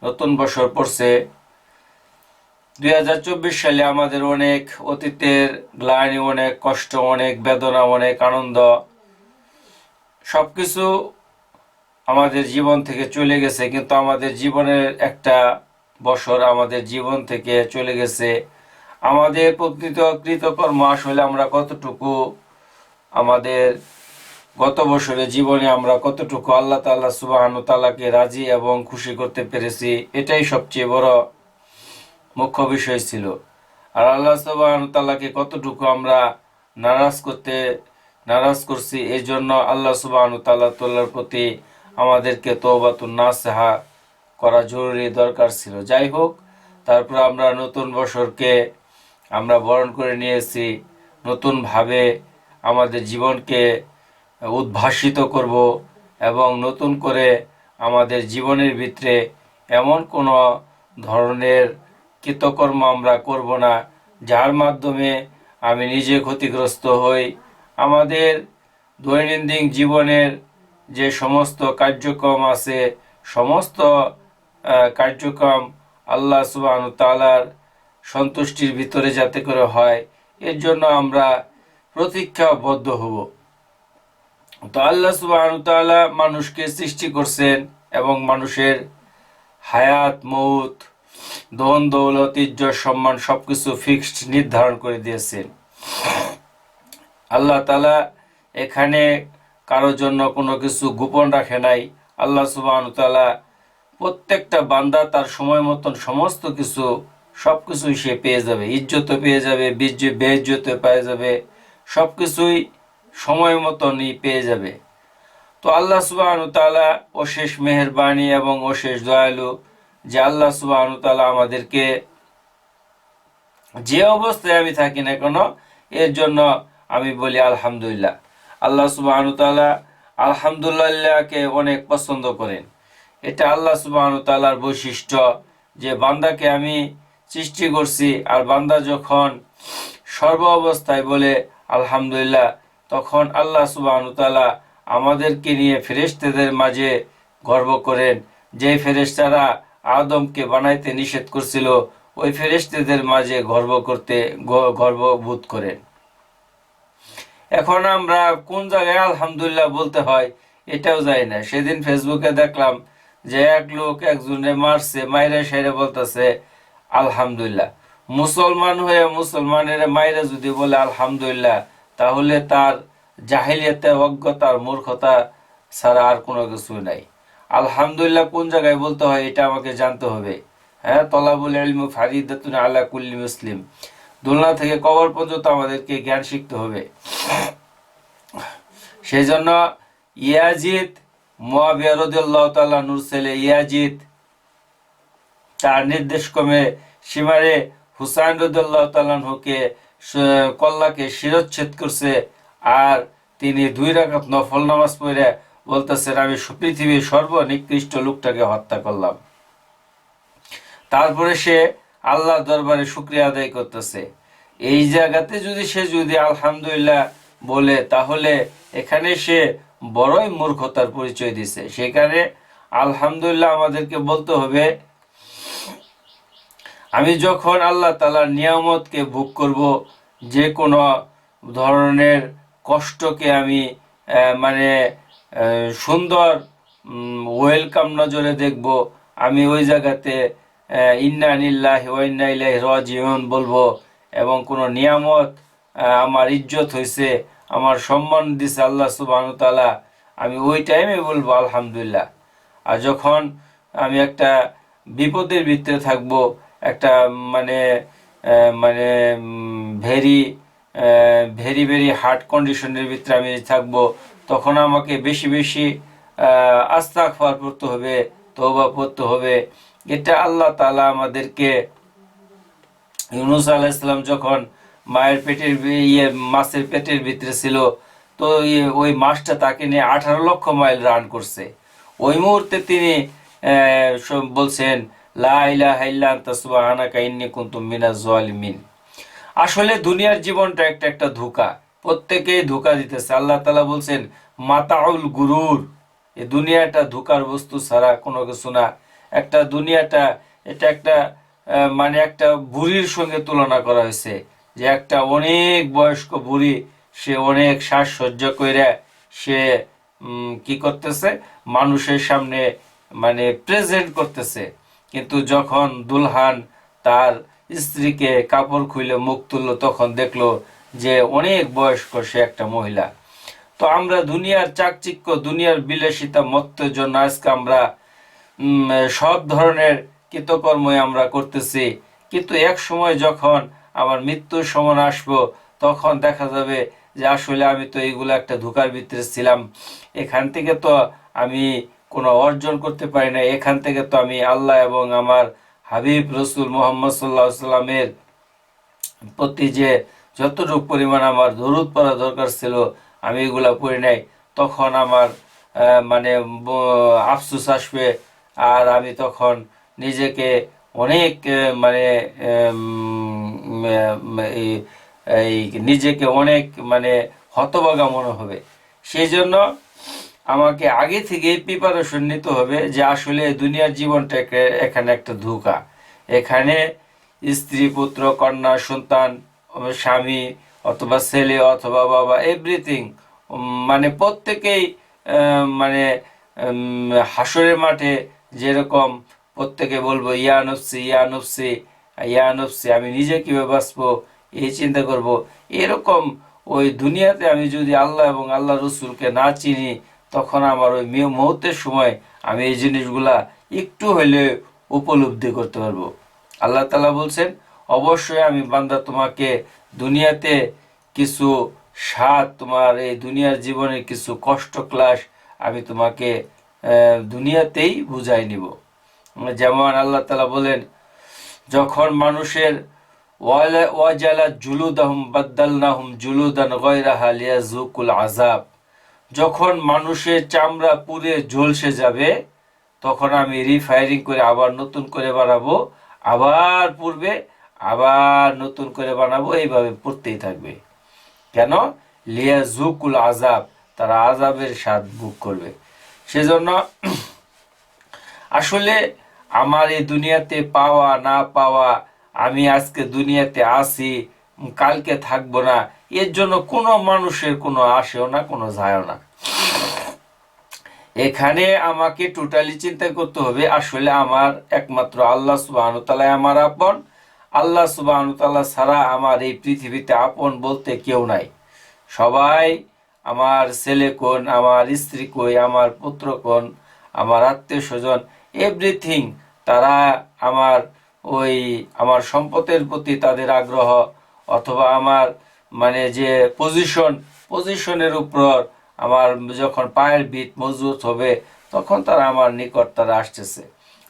নতুন বছর পড়ছে। 2024 সালে আমাদের অনেক অতীতের গ্লানি, অনেক কষ্ট, অনেক বেদনা, অনেক আনন্দ সবকিছু আমাদের জীবন থেকে চলে গেছে। কিন্তু আমাদের জীবনের একটা বছর আমাদের জীবন থেকে চলে গেছে। আমাদের প্রকৃত কৃতকর্ম আসলে আমরা কতটুকু আমাদের গত বছরের জীবনে আমরা কতটুকু আল্লাহ তাআলা সুবহানাহু ওয়া তাআলাকে রাজি এবং খুশি করতে পেরেছি, এটাই সবচেয়ে বড় মুখ্য বিষয় ছিল। আর আল্লাহ সুবহানাহু ওয়া তাআলাকে কতটুকু আমরা নারাজ করছি, এই জন্য আল্লাহ সুবহানাহু ওয়া তাআলার প্রতি আমাদেরকে তওবাতুন নাসুহা করা জরুরি দরকার ছিল। যাই হোক, তারপর আমরা নতুন বছরকে আমরা বরণ করে নিয়েছি। নতুনভাবে আমাদের জীবনকে উদ্ভাসিত করব এবং নতুন করে আমাদের জীবনের ভিতরে এমন কোনো ধরনের কৃতকর্ম আমরা করব না যার মাধ্যমে আমি নিজে ক্ষতিগ্রস্ত হই। আমাদের দৈনন্দিন জীবনের যে সমস্ত কার্যক্রম আছে, সমস্ত কার্যক্রম আল্লাহ সুবহানাহু ওয়া তাআলার সন্তুষ্টির ভিতরে যাতে করে হয়, এর জন্য আমরা প্রতিজ্ঞাবদ্ধ হব। তো আল্লাহ সুবহানাহু ওয়া তাআলা মানুষকে সৃষ্টি করছেন এবং মানুষের হায়াত, মৌত, ধন দৌলত, ইজ্জত, সম্মান সবকিছু ফিক্সড নির্ধারণ করে দিয়েছেন। আল্লাহ তাআলা এখানে কারোর জন্য কোনো কিছু গোপন রাখে নাই। আল্লাহ সুবহানাহু ওয়া তাআলা প্রত্যেকটা বান্দা তার সময় মতন সমস্ত কিছু সবকিছুই সে পেয়ে যাবে। ইজ্জতও পেয়ে যাবে, বেইজ্জতও পেয়ে যাবে, সবকিছুই সময় মতনই পেয়ে যাবে। তো আল্লাহ সুবহানাহু ওয়া তাআলা অশেষ মেহেরবানি এবং অশেষ দয়ালু, যে আল্লাহ সুবহানাহু ওয়া তাআলা আমাদেরকে যে অবস্থায় আমি থাকি না কেন এর জন্য আমি বলি আলহামদুলিল্লাহ। আল্লাহ সুবহানাহু ওয়া তাআলা আলহামদুলিল্লাহকে অনেক পছন্দ করেন। এটা আল্লাহ সুবহানাহু ওয়া তাআলার বৈশিষ্ট্য যে বান্দাকে আমি সৃষ্টি করছি, আর বান্দা যখন সর্ব অবস্থায় বলে আলহামদুলিল্লাহ, তখন আল্লাহ সুবহানাহু ওয়া তাআলা আমাদেরকে নিয়ে ফেরেশতাদের মাঝে গর্ব করেন। যে ফেরেশতারা আদমকে বানাইতে নিষেধ করছিল, ওই ফেরেশতাদের মাঝে গর্ববোধ করেন। এখন আমরা কোন জায়গায় আলহামদুলিল্লাহ বলতে হয় এটাও জানি না। সেদিন ফেসবুকে দেখলাম যে এক লোক একজনে মারছে, মাইরে সাইরে বলতেছে আলহামদুলিল্লাহ। মুসলমান হয়ে মুসলমানের মাইরে যদি বলে আলহামদুলিল্লাহ, তাহলে তার জাহিলিয়াতে, অজ্ঞতার, মূর্খতা ছাড়া আর কোনো কিছু নাই। আলহামদুলিল্লাহ কোন জায়গায় বলতে হয় এটা আমাকে জানতে হবে। হ্যাঁ, তলাবুল ইলমি ফারিদাতুন আলা কুল্লি মুসলিম। দুনিয়া থেকে কবর পর্যন্ত আমাদেরকে জ্ঞান শিখতে হবে। সেই জন্য ইয়াজিদ, মুয়াবিয়া রাদিয়াল্লাহু তাআলা নূর ছেলে ইয়াজিদ, তার নির্দেশ ক্রমে সীমারে হুসাইন রাদিয়াল্লাহু তাআলা হুকে কল্লাকে শিরচ্ছেদ করছে। আর তিনি 2 রাকাত নফল নামাজ পড়ে বলতেছেন, আমি পৃথিবীর সর্বনিকৃষ্ট লোকটাকে হত্যা করলাম। তারপরে সে আল্লাহর দরবারে শুকরিয়া আদায় করতেছে। এই জায়গাতে যদি আলহামদুলিল্লাহ বলে, তাহলে এখানে সে বড়ই মূর্খতার পরিচয় দিছে। সেখানে আলহামদুলিল্লাহ আমাদেরকে বলতে হবে, আমি যখন আল্লাহ তাআলার নিয়ামতকে ভোগ করব, যে কোনো ধরনের কষ্টকে আমি মানে সুন্দর ওয়েলকাম নজরে দেখব। আমি ওই জায়গাতে ইন্না লিল্লাহি ওয়া ইন্না ইলাইহি রাজিউন বলবো। এবং কোনো নিয়ামত আমার ইজ্জত হয়েছে, আমার সম্মান দিছে আল্লাহ সুবহানাহু ওয়া তাআলা, আমি ওই টাইমে বলবো আলহামদুলিল্লাহ। আর যখন আমি একটা বিপদের ভিতরে থাকবো, একটা মানে মানে ভেরি ভেরি ভেরি হার্ড কন্ডিশনের ভিতরে আমি থাকবো, তখন আমাকে বেশি বেশি আস্তাগফার পড়তে হবে, তওবা পড়তে হবে। এটা আল্লাহ তাআলা আমাদেরকে, ইউনূস আলাইহিস সালাম যখন মায়ের পেটের মাছের পেটের ভিতরে ছিল, তো ওই মাছটা তাকে নিয়ে 18 লক্ষ মাইল রান করছে। ওই মুহূর্তে তিনি বলছেন লা ইলাহা ইল্লা আনতা সুবহানাকা ইন্নী কুনতু মিনাজ জালিমিন। আসলে দুনিয়ার জীবনটা একটা ধোঁকা, প্রত্যেকেই ধোঁকা দিতেছে। আল্লাহ তাআলা বলছেন মাতাউল গুরুর, এই দুনিয়াটা ধোঁকার বস্তু ছাড়া কোনো কিছু না। একটা দুনিয়াটা এটা একটা মানে একটা বুড়ির সঙ্গে তুলনা করা হয়েছে, যে একটা অনেক বয়স্ক বুড়ি, সে অনেক সাজসজ্জা কইরা সে কি করতেছে, মানুষের সামনে মানে প্রেজেন্ট করতেছে। কিন্তু যখন দুলহান তার স্ত্রীকে কাপড় খুলে মুখ তুললো, তখন দেখলো যে অনেক বয়স্ক সে একটা মহিলা। তো আমরা দুনিয়ার চাকচিক্য, দুনিয়ার বিলাসিতা মত্তের জন্য আজকে আমরা সব ধরনের কৃতকর্মই আমরা করতেছি। কিন্তু এক সময় যখন আমার মৃত্যুর সময় আসবো, তখন দেখা যাবে যে আসলে আমি তো এইগুলো একটা ধোঁকার ভিতরে ছিলাম। এখান থেকে তো আমি কোনো অর্জন করতে পারি না। এখান থেকে তো আমি আল্লাহ এবং আমার হাবিব রসুল মোহাম্মদ সাল্লাহ সাল্লামের প্রতি যে যতটুকু পরিমাণ আমার দরুদ পড়া দরকার ছিল, আমি এগুলা পড়ি নাই। তখন আমার মানে আফসোস আসবে, আর আমি তখন নিজেকে অনেক মানে এই এই নিজেকে অনেক মানে হতভাগা মনে হবে। সেই জন্য আমাকে আগে থেকেই প্রিপারেশন নিতে হবে যে আসলে দুনিয়ার জীবনটা এখানে একটা ধোঁকা। এখানে স্ত্রী, পুত্র, কন্যা, সন্তান, স্বামী অথবা ছেলে অথবা বাবা, এভরিথিং মানে প্রত্যেকেই মানে হাসরের মাঠে যেরকম প্রত্যেকে বলবো ইয়া নফসি ইয়া নফসি ইয়া নফসি, আমি নিজে কীভাবে বাঁচবো এই চিন্তা করব। এরকম ওই দুনিয়াতে আমি যদি আল্লাহ এবং আল্লাহ রসুলকে না চিনি, তখন আমার ওই মুহূর্তের সময় আমি এই জিনিসগুলা একটু হইলে উপলব্ধি করতে পারবো। আল্লাহ তাআলা বলছেন, অবশ্যই আমি বান্দা তোমাকে দুনিয়াতে কিছু স্বাদ, তোমার এই দুনিয়ার জীবনের কিছু কষ্ট ক্লাস আমি তোমাকে দুনিয়াতেই বুঝাই নিব। যেমন আল্লাহ তাআলা বলেন, যখন মানুষের ওয়াজালা জুলুদাহুম বাদ্দালনাহুম জুলুদান গায়রাহা লিয়াযুকুল আযাব, যখন মানুষের চামড়া পুড়ে ঝলসে যাবে, তখন আমি রিফায়ারিং করে আবার নতুন করে বানাবো, আবার পুড়বে, আবার নতুন করে বানাবো, এইভাবে পড়তেই থাকবে। কেন? লিয়াযুকুল আযাব, তারা আযাবের স্বাদ ভোগ করবে। সেজন্য আসলে আমার এই দুনিয়াতে পাওয়া না পাওয়া, আমি আজকে দুনিয়াতে আসি, কালকে থাকবো না, এর জন্য কোনো মানুষের কোনো আসেও না, কোনো যায়ও না। এখানে আমাকে টোটালি চিন্তা করতে হবে, আসলে আমার একমাত্র আল্লাহ সুবহানাহু ওয়া তাআলা আমার আপন। আল্লাহ সুবহানাহু ওয়া তাআলা ছাড়া আমার এই পৃথিবীতে আপন বলতে কেউ নাই। সবাই আমার ছেলে কোন, আমার স্ত্রী কই, আমার পুত্র কোন, আমার আত্মীয় স্বজন, এভরিথিং, তারা আমার ওই আমার সম্পদের প্রতি তাদের আগ্রহ, অথবা আমার মানে যে পজিশনের উপর আমার যখন পায়ের ভিত মজবুত হবে, তখন তারা আমার নিকট তারা আসতেছে।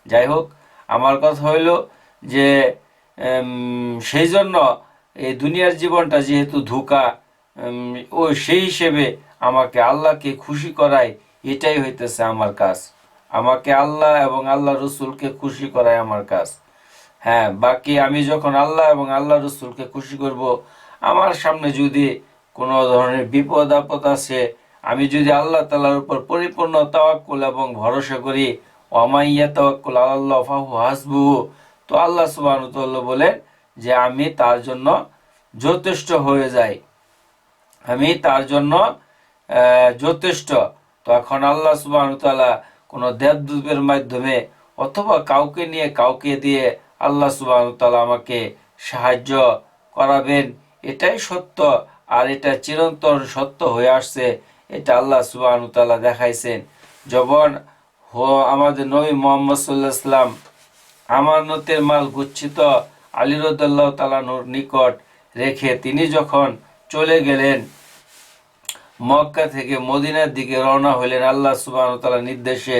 যাই হোক, আমার কথা হইল যে সেই জন্য এই দুনিয়ার জীবনটা যেহেতু ধোঁকা, ও সেই হিসেবে আমাকে আল্লাহকে খুশি করাই, এটাই হইতেছে আমার কাজ। আমাকে আল্লাহ এবং আল্লাহ রসুলকে খুশি করাই আমার কাজ। হ্যাঁ, বাকি আমি যখন আল্লাহ এবং আল্লাহ রসুলকে খুশি করব, আমার সামনে যদি কোনো ধরনের বিপদ আপদ আসে, আমি যদি আল্লাহ তাআলার উপর পরিপূর্ণ তাওয়াক্কুল এবং ভরসা করি, ওয়া ইয়াতাওয়াক্কাল আলাল্লাহ ফাহুয়া হাসবুহু, তো আল্লাহ সুবহানাহু ওয়া তাআলা বলেন যে আমি তার জন্য যথেষ্ট হয়ে যাই, আমি তার জন্য যথেষ্ট। তখন আল্লাহ সুবহানাহু ওয়া তাআলা কোনো দেবদূতের মাধ্যমে অথবা কাউকে নিয়ে কাউকে দিয়ে আল্লাহ সুবহানাহু ওয়া তাআলা আমাকে সাহায্য করাবেন, এটাই সত্য। আর এটা চিরন্তন সত্য হয়ে আসছে, এটা আল্লাহ সুবহানাহু ওয়া তাআলা দেখাইছেন। যখন আমাদের নবী মুহাম্মদ সাল্লাল্লাহু আলাইহি ওয়াসাল্লাম আমানতের মাল গচ্ছিত আলী রাদিয়াল্লাহু তাআলা আনহুর নিকট রেখে তিনি যখন চলে গেলেন, মক্কা থেকে মদিনার দিকে রওনা হলেন, আল্লাহ সুবহানাহু ওয়া তাআলার নির্দেশে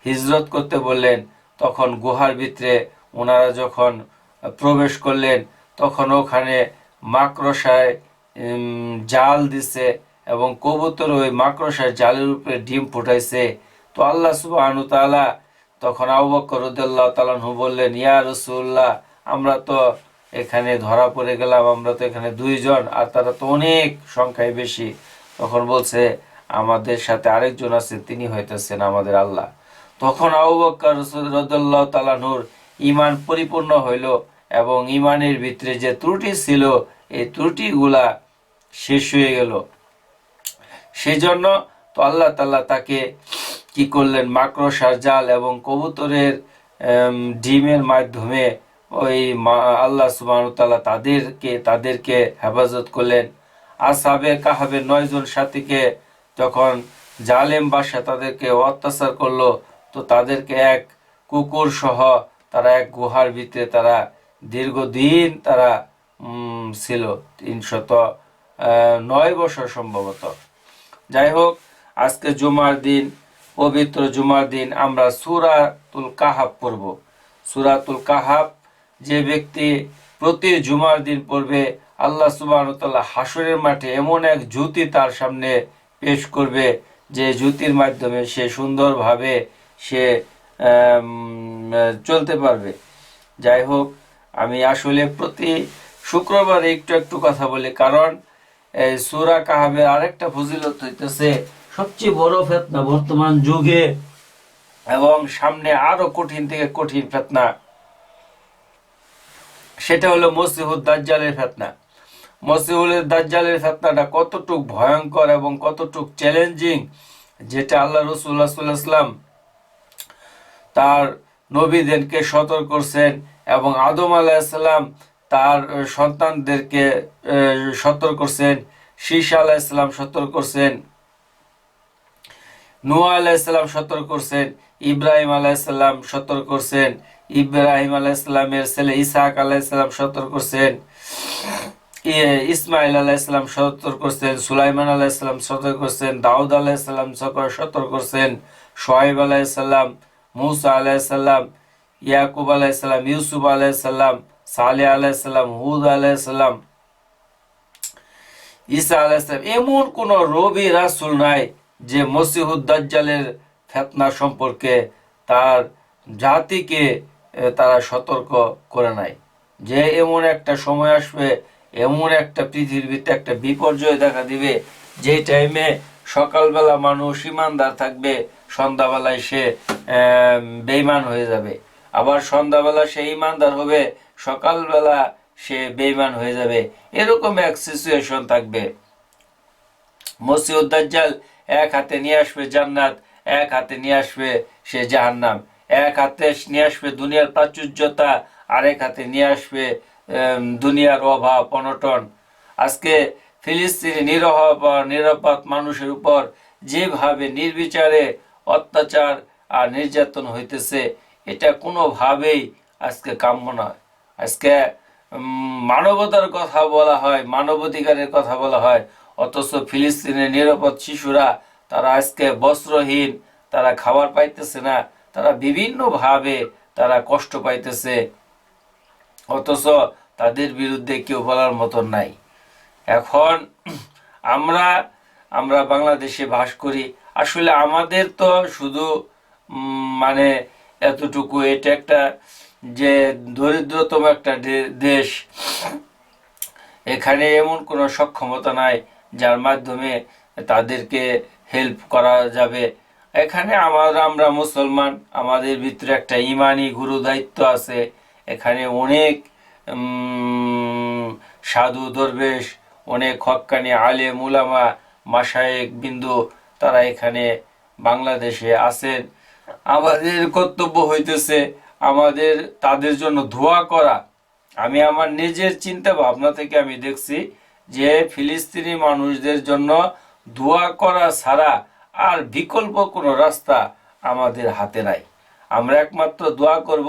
হিজরত করতে বললেন, তখন গুহার ভিতরে ওনারা যখন প্রবেশ করলেন, তখন ওখানে মাকড়সায় জাল দিছে এবং কবুতর ওই মাকড়সার জালের উপরে ডিম ফুটাইছে। তো আল্লাহ সুবহানাহু ওয়া তাআলা তখন আবু বকর রাদিয়াল্লাহু তাআলা আনহু বললেন, ইয়া রাসূলুল্লাহ, আমরা তো এখানে ধরা পড়ে গেলাম, আমরা তো এখানে দুইজন, আর তারা তো অনেক সংখ্যায় বেশি। তখন বলছে, আমাদের সাথে আরেকজন আছে, তিনি হইতেছেন আমাদের আল্লাহ। তখন আবু বকর রাদিয়াল্লাহু তাআলা নূর ঈমান পরিপূর্ণ হইল এবং ঈমানের ভিতরে যে ত্রুটি ছিল এই ত্রুটিগুলা শেষ হয়ে গেল। সেই জন্য তো আল্লাহ তাআলা তাকে কি করলেন, মাকড়সার জাল এবং কবুতরের ডিমের মাধ্যমে ওই আল্লাহ সুবহানাহু ওয়া তাআলা তাদেরকে হেফাজত করলেন। আসহাবে কাহাবের 9 জন সাথীকে যখন জালেম বাদশা তাদেরকে অত্যাচার করলো, তো তাদেরকে এক কুকুর সহ তারা এক গুহার ভিতরে তারা দীর্ঘদিন তারা ছিল, 309 বছর সম্ভবত। যাই হোক, আজকে জুমার দিন, পবিত্র জুমার দিন আমরা সূরাতুল কাহাফ পড়ব। সূরাতুল কাহাফ যে ব্যক্তি প্রতি জুমার দিন পড়বে, আল্লাহ সুবহানাহু ওয়া তাআলা হাসরের মাঠে এমন এক জ্যোতি তার সামনে পেশ করবে যে জ্যোতির মাধ্যমে সে সুন্দরভাবে সে চলতে পারবে। যাই হোক, আমি আসলে প্রতি শুক্রবার একটু একটু কথা বলি, কারণ এই সূরা কাহাফের আরেকটা ফজিলত হইতেছে সবচেয়ে বড় ফিতনা বর্তমান যুগে এবং সামনে আরো কঠিন থেকে কঠিন ফিতনা, সেটা হলো মসিহুদ দাজ্জালের ফিতনা। মসিহুল দাজ্জালের ফিতনাটা কতটুক ভয়ঙ্কর এবং কতটুক চ্যালেঞ্জিং, যেটা আল্লাহ রাসূল সাল্লাল্লাহু আলাইহি ওয়াসাল্লাম তার নবীদেরকে সতর্ক করছেন এবং আদম আলাইহিস সালাম তার সন্তানদেরকে সতর্ক করছেন, শীস আলাইহিস সালাম সতর্ক করছেন, নূহ আলাইহিস সালাম সতর্ক করছেন, ইব্রাহিম আলাইহিস সালাম সতর্ক করছেন, ইব্রাহিম আলাইহিস সালামের ছেলে ইসহাক আলাইহিস সালাম সতর্ক করছেন, ইসমাইল আলাইহিস সালাম সতর্ক করছেন, সুলাইমান আলাইহিস সালাম সতর্ক করছেন, দাউদ আলাইহিস সালাম সতর্ক করছেন, শুআয়ব আলাইহিস সালাম, মূসা আলাইহিস সালাম, ইয়াকুব আলাইহিস সালাম, ইউসুফ আলাইহিস সালাম, সালেহ আলাইহিস সালাম, হুদ আলাইহিস সালাম, ঈসা আলাইহিস সালাম। এমন কোন নবী রাসূল নাই যে মসিহুদ দাজ্জালের ফিতনা সম্পর্কে তার জাতিকে তারা সতর্ক করে নাই, যে এমন একটা সময় আসবে, এমন একটা পৃথিবীতে একটা বিপর্যয় দেখা দিবে, যে টাইমে সকালবেলা মানুষ ইমানদার থাকবে, সন্ধ্যাবেলায় সে বেঈমান হয়ে যাবে, আবার সন্ধ্যাবেলা সে ইমানদার হবে, সকালবেলা সে বেঈমান হয়ে যাবে। এরকম এক সিচুয়েশন থাকবে। মসিহুদ দাজ্জাল এক হাতে নিয়ে আসবে জান্নাত, এক হাতে নিয়ে আসবে সে জাহান্নাম, এক হাতে নিয়ে আসবে দুনিয়ার প্রাচুর্যতা, আরেক হাতে নিয়ে আসবে দুনিয়ার অভাব অনটন। আজকে ফিলিস্তিনি নিরাপদ মানুষের উপর যেভাবে নির্বিচারে অত্যাচার আর নির্যাতন হইতেছে, এটা কোনোভাবেই আজকে কাম্য নয়। আজকে মানবতার কথা বলা হয়, মানবাধিকারের কথা বলা হয়, অথচ ফিলিস্তিনের নিরাপদ শিশুরা তারা আজকে বস্ত্রহীন, তারা খাবার পাইতেছে না, তারা বিভিন্নভাবে তারা কষ্ট পাইতেছে, অথচ তাদের বিরুদ্ধে কেউ বলার মতন নাই। এখন আমরা বাংলাদেশে বাস করি, আসলে আমাদের তো শুধু মানে এতটুকু, এটা একটা যে দরিদ্রতম একটা দেশ, এখানে এমন কোনো সক্ষমতা নাই যার মাধ্যমে তাদেরকে হেল্প করা যাবে। এখানে আমরা মুসলমান, আমাদের ভিতরে একটা ইমানি গুরু দায়িত্ব আছে। এখানে অনেক সাধু দরবেশ, অনেক হক্কানি আলেম উলামা মাশায়েখ বিন্দু তারা এখানে বাংলাদেশে আছেন। আমাদের কর্তব্য হইতেছে আমাদের তাদের জন্য দোয়া করা। আমি আমার নিজের চিন্তা ভাবনা থেকে আমি দেখছি যে ফিলিস্তিনি মানুষদের জন্য দোয়া করা ছাড়া আর বিকল্প কোনো রাস্তা আমাদের হাতে নাই। আমরা একমাত্র দোয়া করব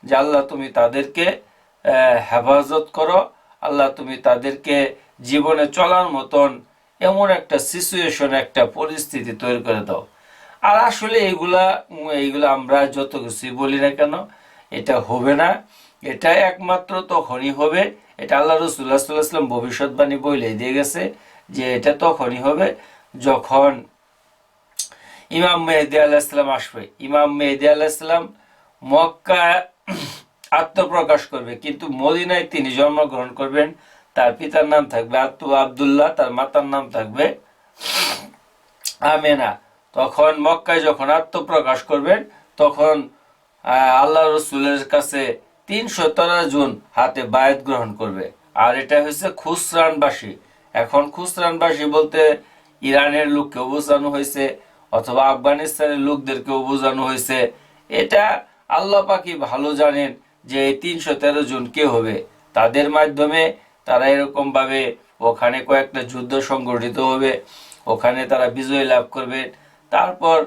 যে আল্লাহ তুমি তাদেরকে হেফাজত করো, আল্লাহ তুমি তাদেরকে জীবনে চলার মতন এমন একটা সিচুয়েশন, একটা পরিস্থিতি তৈরি করে দাও। আর আসলে এইগুলা আমরা যত কিছুই বলি না কেন, এটা হবে না। এটা একমাত্র তখনই হবে, এটা আল্লাহ রাসূলুল্লাহ সাল্লাল্লাহু আলাইহি ওয়াসাল্লাম ভবিষ্যৎবাণী বলে দিয়ে গেছে যে এটা তখনই হবে যখন ইমাম মেহেদী আলাইহিস সালাম আসবে। ইমাম মেহেদী আলাইহিস সালাম মক্কা আত্মপ্রকাশ করবে, কিন্তু মদিনায় তিনি জন্মগ্রহণ করবেন। তার পিতার নাম থাকবে আব্দুল্লাহ, তার মাতার নাম থাকবে আমেনা। তখন মক্কায় যখন আত্মপ্রকাশ করবেন, তখন আল্লাহ রসুলের কাছে 317 জন হাতে বায়াত গ্রহণ করবে। আর এটা হচ্ছে খুসরানবাসী। এখন খুসরানবাসী বলতে ইরানের লোককেও বোঝানো হয়েছে, অথবা আফগানিস্তানের লোকদেরকেও বোঝানো হয়েছে। এটা আল্লাহ পাকই ভালো জানেন যে এই 313 জন কে হবে। তাদের মাধ্যমে তারা এরকম ভাবে ওখানে কয়েকটা যুদ্ধ সংগঠিত হবে, ওখানে তারা বিজয় লাভ করবেন। তারপর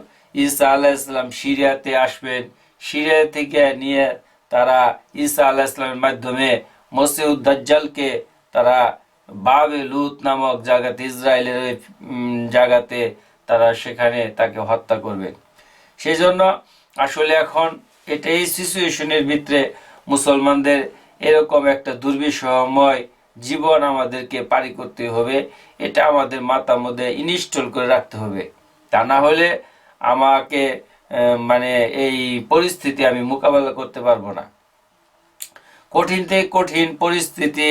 ঈসা আলাইহিস সালাম সিরিয়াতে আসবেন, সিরিয়া থেকে নিয়ে তারা ঈসা আলাইহিস সালামের মাধ্যমে মসিহুদ দাজ্জালকে তারা বাবে লুত নামক জায়গাতে, ইসরায়েলের ওই জায়গাতে তারা সেখানে তাকে হত্যা করবেন। সেই জন্য আসলে এখন এটা এই সিচুয়েশনের ভিতরে মুসলমানদের এরকম একটা দুর্বিষহময় জীবন আমাদেরকে পারি করতে হবে। এটা আমাদের মাথার মধ্যে ইনস্টল করে রাখতে হবে। তা না হলে আমাকে মানে এই পরিস্থিতি আমি মোকাবেলা করতে পারবো না। কঠিন থেকে কঠিন পরিস্থিতি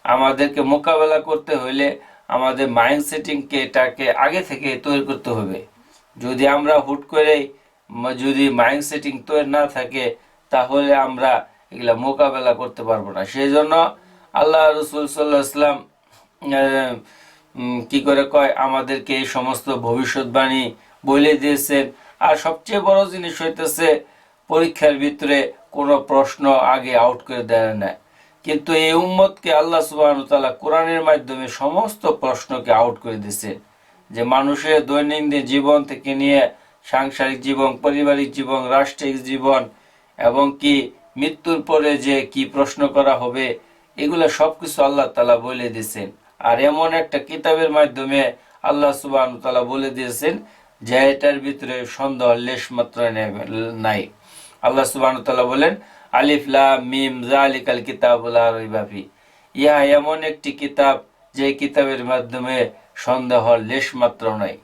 আমাদেরকে মোকাবেলা করতে হলে আমাদের মাইন্ড সেটিংকে এটাকে আগে থেকে তৈরি করতে হবে। যদি আমরা হুট করে যদি মাইন্ড সেটিং তৈরি না থাকে, তাহলে আমরা এগুলা মোকাবেলা করতে পারবো না। সেই জন্য আল্লাহ রসুল সাল্লাল্লাহু আলাইহি ওয়াসাল্লাম কি করে কয়, আমাদেরকে এই সমস্ত ভবিষ্যৎবাণী বলে দিয়েছেন। আর সবচেয়ে বড় জিনিস হইতেছে পরীক্ষার ভিতরে কোনো প্রশ্ন আগে আউট করে দেয় না, কিন্তু এই উম্মতকে আল্লাহ সুবহানাহু ওয়া তাআলা কোরআনের মাধ্যমে সমস্ত প্রশ্নকে আউট করে দিয়েছেন। যে মানুষের দৈনন্দিন জীবন থেকে নিয়ে সাংসারিক জীবন, পারিবারিক জীবন, রাষ্ট্রিক জীবন, এবং কি মৃত্যুর পরে যে কি প্রশ্ন করা হবে, এগুলো সবকিছু আল্লাহ তাআলা বলে দিয়েছেন। আর এমন একটা কিতাবের মাধ্যমে আল্লাহ সুবহানাহু ওয়া তাআলা বলে দিয়েছেন যে এটার ভিতরে সন্দেহ লেশ মাত্র নাই। আল্লাহ সুবহানাহু ওয়া তাআলা বলেন, আলিফ লাম মিম যালিকাল কিতাবু লা রাইবা ফি। ইহা এমন একটি কিতাব যে কিতাবের মাধ্যমে সন্দেহ লেশ মাত্র নাই।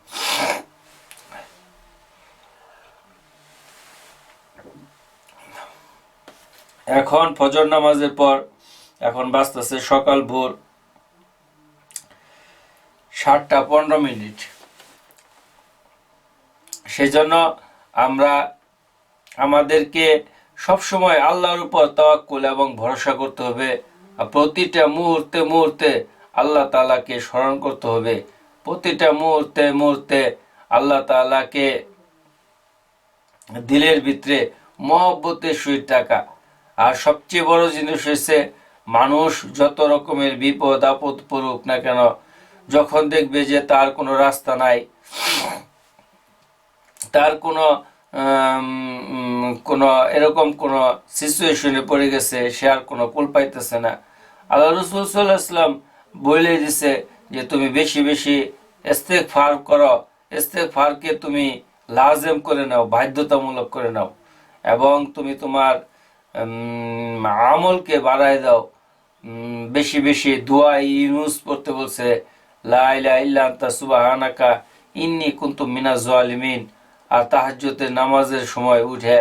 এখন ফজর নামাজের পর এখন বাজতেছে সকাল ভোর 7টা 15 মিনিট। সেজন্য আমরা আমাদেরকে সবসময় আল্লাহর উপর তাওয়াক্কুল এবং ভরসা করতে হবে। প্রতিটা মুহূর্তে মুহূর্তে আল্লাহ তাআলাকে স্মরণ করতে হবে। প্রতিটা মুহূর্তে মুহূর্তে আল্লাহ তাআলাকে দিলের ভিতরে মহব্বতের সহিত থাকা। আর সবচেয়ে বড় জিনিস হচ্ছে, মানুষ যত রকমের বিপদ আপদ পড়ুক না কেন, যখন দেখবে যে তার কোনো রাস্তা নাই, তার কোনো এরকম কোনো সিচুয়েশনে পড়ে গেছে, সে আর কোনো কুল পাইতেছে না, আল্লাহ রাসূল সাল্লাল্লাহু আলাইহি ওয়াসাল্লাম বলে দিছে যে তুমি বেশি বেশি ইস্তেগফার করো, ইস্তেগফারকে তুমি লাজেম করে নাও, বাধ্যতামূলক করে নাও, এবং তুমি তোমার আমলকে বাড়ায় দাও। বেশি বেশি দোয়া ইউনুস পড়তে বলছে, লা ইলাহা ইল্লা আনতা সুবহানাকা ইন্নী কুনতু মিনাজ জালিমিন। আর তাহাজ্জুদের নামাজের সময় উঠে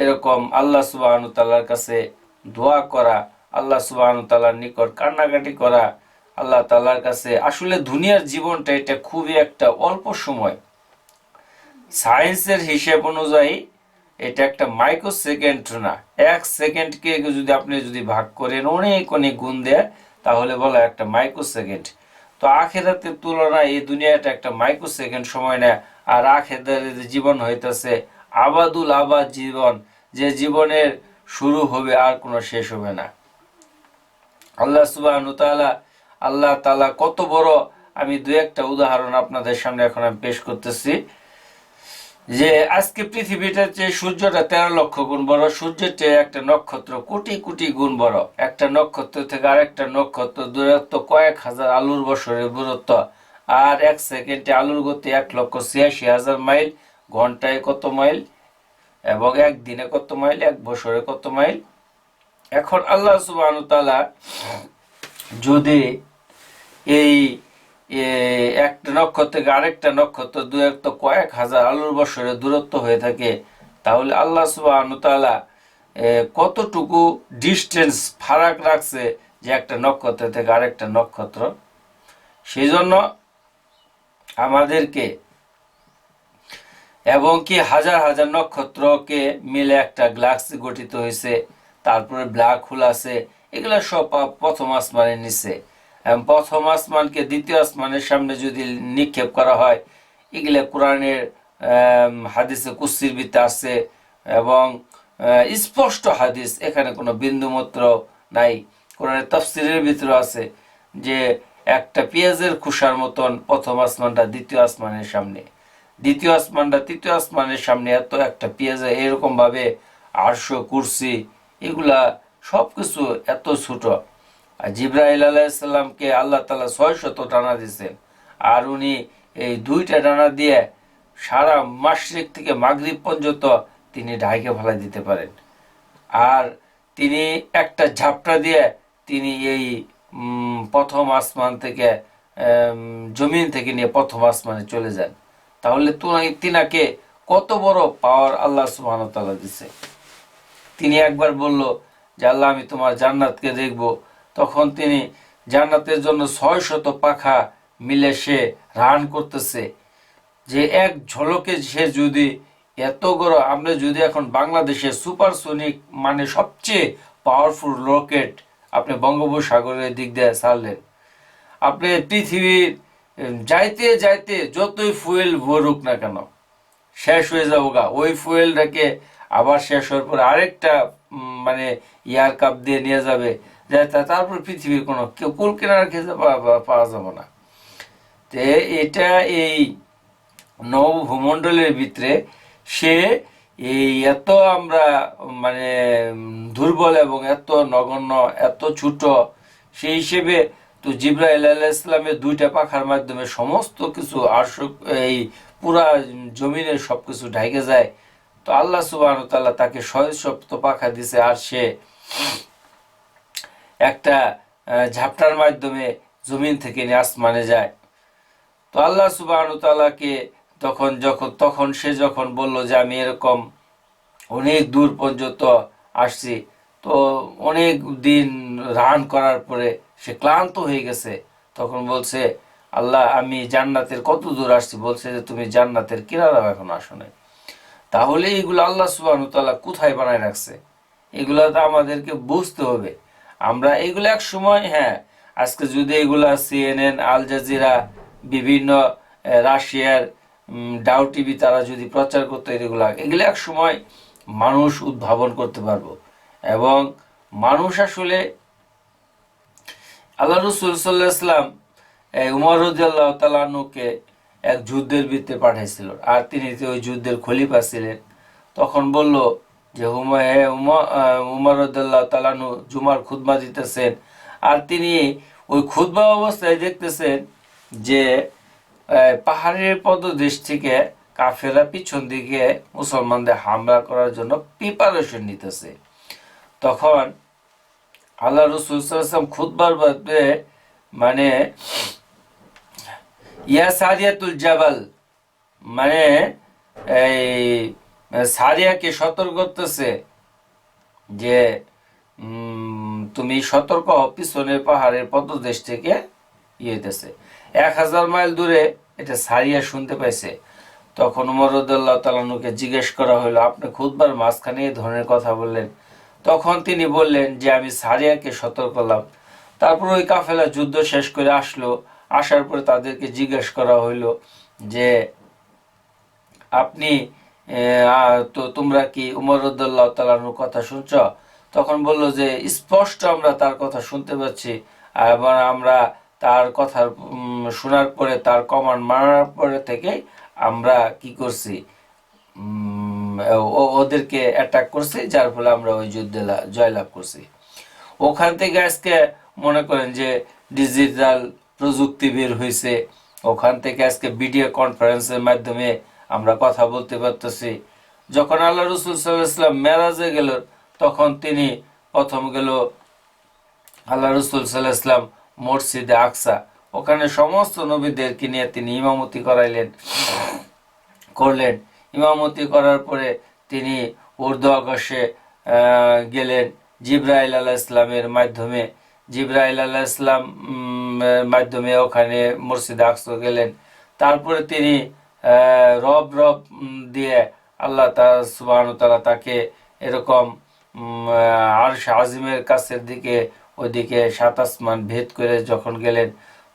এরকম আল্লাহ সুবহানাহু তাআলার কাছে দোয়া করা, আল্লাহ সুবহানাহু তাআলার নিকট কান্নাকাটি করা, আল্লাহ তাআলার কাছে। আসলে দুনিয়ার জীবনটা এটা খুবই একটা অল্প সময়। সায়েন্সের হিসেব অনুযায়ী এটা একটা মাইক্রো সেকেন্ড না, 1 সেকেন্ডকে যদি আপনি যদি ভাগ করেন অনেক অনেক গুণ দেয়, তাহলে বলা একটা মাইক্রো সেকেন্ড। তো আখেরাতের তুলনায় এই দুনিয়াটা একটা মাইক্রো সেকেন্ড সময় নেয়। আর আখেরাতের জীবন হইতেছে আবাদুল আবাদ জীবন, যে জীবনের শুরু হবে আর কোনো শেষ হবে না। আল্লাহ সুবহানাহু তাআলা আল্লাহ তাআলা কত বড়, আমি দু একটা উদাহরণ আপনাদের সামনে এখন আমি পেশ করতেছি। যে আজকে পৃথিবীটার চেয়ে সূর্যটা 13 লক্ষ গুণ বড়, সূর্যের চেয়ে একটা নক্ষত্র কোটি কোটি গুণ বড়। একটা নক্ষত্র থেকে আরেকটা নক্ষত্র দূরত্ব কয়েক হাজার আলোর বছরের দূরত্ব। আর 1 সেকেন্ডে আলোর গতি 1,86,000 মাইল, ঘন্টায় কত মাইল, এবং একদিনে কত মাইল, 1 বছরে কত মাইল। এখন আল্লাহ সুবহানাহু তাআলা যদি এই একটা নক্ষত্র থেকে আরেকটা নক্ষত্র দূরত্ব কয়েক হাজার আলোর বছরের দূরত্ব হয়ে থাকে, তাহলে আল্লাহ সুবহানাহু তাআলা কতটুকু ডিস্টেন্স ফারাক রাখছে যে একটা নক্ষত্র থেকে আরেকটা নক্ষত্র। সেই জন্য আমাদেরকে এবং কি হাজার হাজার নক্ষত্রকে মিলে একটা গ্যালাক্সি গঠিত হয়েছে, তারপরে ব্ল্যাক হোল আছে, এগুলো সব প্রথম আসমানের নিচে। এবং প্রথম আসমানকে দ্বিতীয় আসমানের সামনে যদি নিক্ষেপ করা হয়, এগুলো কোরআনের হাদিসে কুসির ভিতরে আছে এবং স্পষ্ট হাদিস, এখানে কোনো বিন্দুমাত্র নাই। কোরআনের তাফসিরের ভিতরে আছে যে একটা পেঁয়াজের খোসার মতন প্রথম আসমানটা দ্বিতীয় আসমানের সামনে, দ্বিতীয় আসমানটা তৃতীয় আসমানের সামনে, এত একটা পেঁয়াজে এরকম ভাবে আরশ কুরসি এগুলা সবকিছু এত ছোট। আর জিব্রাইল আলাইসাল্লামকে আল্লাহ তাআলা 600 ডানা দিয়েছেন, আর উনি এই 2টা ডানা দিয়ে সারা মাশরিক থেকে মাগরিব পর্যন্ত তিনি ঢাইকে ফেলাই দিতে পারেন। আর তিনি একটা ঝাপটা দিয়ে তিনি এই প্রথম আসমান থেকে জমিন থেকে নিয়ে প্রথম আসমানে চলে যান। তাহলে তিনাকে কত বড় পাওয়ার আল্লাহ সুবহানাহু ওয়া তাআলা দিছে। তিনি একবার বলল যে আল্লাহ আমি তোমার জান্নাতকে দেখব, তখন তিনি জান্নাতের জন্য 600 পাখা মিলে সে রান করতেছে, যে এক ঝলকে সে যদি এত বড়, আমরা যদি এখন বাংলাদেশের সুপারসোনিক মানে সবচেয়ে পাওয়ারফুল রকেট আপনি বঙ্গোপসাগরের দিক দিয়ে ছাড়লেন, আপনি পৃথিবীর যাইতে যাইতে যতই ফুয়েল ভরুক না কেন শেষ হয়ে যাবো গা, ওই ফুয়েলটাকে আবার শেষ হওয়ার পরে আরেকটা মানে ইয়ার কাপ দিয়ে নিয়ে যাবে, তারপর পৃথিবীর কোনো কেউ কুল কেনার খেতে পাওয়া যাবে না। তো এটা এই নবভূমণ্ডলের ভিতরে সে এই এত আমরা মানে দুর্বল এবং এত নগণ্য, এত ছোট, সেই হিসেবে তো জিব্রাইল আলাইহিস সালামের 2টা পাখার মাধ্যমে সমস্ত কিছু আরশ এই পুরা জমিনের সবকিছু ঢাইকে যায়। তো আল্লাহ সুবহানাহু ওয়া তাআলা তাকে 600 পাখা দিছে, আর সে একটা ঝাপটার মাধ্যমে জমিন থেকে নিয়ে আসমানে যায়। তো আল্লাহ সুবহানাহু ওয়া তাআলাকে তখন সে যখন বলল যে আমি এরকম অনেক দূর পর্যন্ত আসছি, তো অনেক দিন রান করার পরে সে ক্লান্ত হয়ে গেছে, তখন বলছে আল্লাহ আমি জান্নাতের কত দূর আসছি, বলছে যে তুমি জান্নাতের কিনারাও এখন আসো নাই। তাহলে এগুলো আল্লাহ সুবহানাহু ওয়া তাআলা কোথায় বানায় রাখছে, এগুলো তো আমাদেরকে বুঝতে হবে। আমরা এগুলো এক সময়, হ্যাঁ আজকে যদি এগুলা সিএনএন, আল জাজিরা, বিভিন্ন রাশিয়ার ডাউ টিভি তারা যদি প্রচার করতো এগুলো এক সময় মানুষ উদ্ভাবন করতে পারবো। এবং মানুষ আসলে আল্লাহ রাসূল সাল্লাল্লাহু আলাইহি ওয়াসাল্লাম উমর রাদিয়াল্লাহু তাআলা আনহুকে এক যুদ্ধের ভিত্তিতে পাঠাইছিল, আর তিনি ওই যুদ্ধের খলিফা ছিলেন। তখন বলল যে উমর রাদিয়াল্লাহু তাআলা আনহু জুমার খুতবা দিতেছেন, আর তিনি ওই খুতবা অবস্থায় দেখতেছেন যে পাহাড়ের পদদেশ থেকে কাফেররা পিছন দিকে মুসলমানদের হামলা করার জন্য প্রিপারেশন নিতেছে। তখন আল্লাহ রাসূল সাল্লাল্লাহু আলাইহি ওয়াসাল্লাম খুতবার মধ্যে মানে ইয়া সারিয়াতুল জাবাল মানে এই সারিয়াকে সতর্ক করতেছে যে তুমি সতর্ক হও, পিছনের পাহাড়ের পদদেশ থেকে হইতেছে 1000 মাইল দূরে। এটা সারিয়া শুনতে পাইছে। তখন উমর রাদিয়াল্লাহু তাআলা আনহুকে জিজ্ঞেস করা হলো আপনি খুতবার মাঝখানে এই ধরনের কথা বললেন। তখন তিনি বললেন যে আমি সারিয়াকে সতর্ক করলাম। তারপর ওই কাফেলা যুদ্ধ শেষ করে আসলো, আসার পরে তাদেরকে জিজ্ঞেস করা হইলো যে আপনি তো তোমরা কি উমর রাদিয়াল্লাহু তাআলা আনহুর কথা শুনছ? তখন বলল যে স্পষ্ট আমরা তার কথা শুনতে পাচ্ছি, এবং আমরা তার কথা শোনার পরে তার কমান্ড মানার পরে থেকে আমরা কি করছি, ওদেরকে অ্যাটাক করছি, যার ফলে আমরা ওই যুদ্ধে জয়লাভ করছি। ওখান থেকে আজকে মনে করেন যে ডিজিটাল প্রযুক্তি বের হয়েছে, ওখান থেকে আজকে ভিডিও কনফারেন্সের মাধ্যমে আমরা কথা বলতে পারতেছি। যখন আল্লাহ রাসূল সাল্লাল্লাহু আলাইহি ওয়াসাল্লাম মেরাজে গেল, তখন তিনি প্রথম গেল আল্লাহ রাসূল সাল্লাল্লাহু আলাইহি ওয়াসাল্লাম মসজিদে আকসা, ওখানে সমস্ত নবীদেরকে নিয়ে তিনি ইমামতি করলেন। ইমামতি করার পরে তিনি উর্দু আকাশে গেলেন জিব্রাইল আলাইহিস সালামের মাধ্যমে। জিব্রাইল আলাইহিস সালাম মাধ্যমে ওখানে মসজিদে আকসা গেলেন। তারপরে তিনি রব রব দিয়ে আল্লাহ সুবহানাহু ওয়া তাআলা তাকে এরকম আরশ আজিমের কাছের দিকে ওইদিকে সাত আসমান ভেদ করে যখন গেলেন,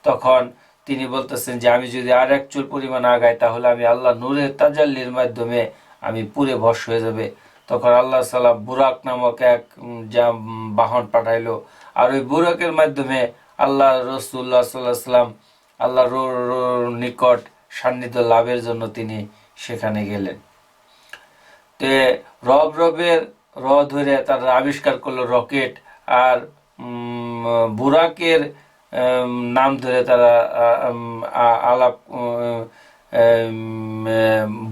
তখন তিনি বলতেছেন যে আমি যদি আর এক চুল পরিমাণ আগাই তাহলে আমি আল্লাহ নূরের তাজাল্লির মাধ্যমে আমি পুরে ভস্ম হয়ে যাবে। তখন আল্লাহ সাল্লাম বুরাক নামক এক যা বাহন পাঠাইলো, আর ওই বুরাকের মাধ্যমে আল্লাহ রসুল্লাহ সাল্লাহ সাল্লাম আল্লাহ নিকট সান্নিধ্য লাভের জন্য তিনি সেখানে গেলেন। তে রব রবের ধরে তারা আবিষ্কার করলো রকেট, আর বুরাকের নাম ধরে তারা আলাপ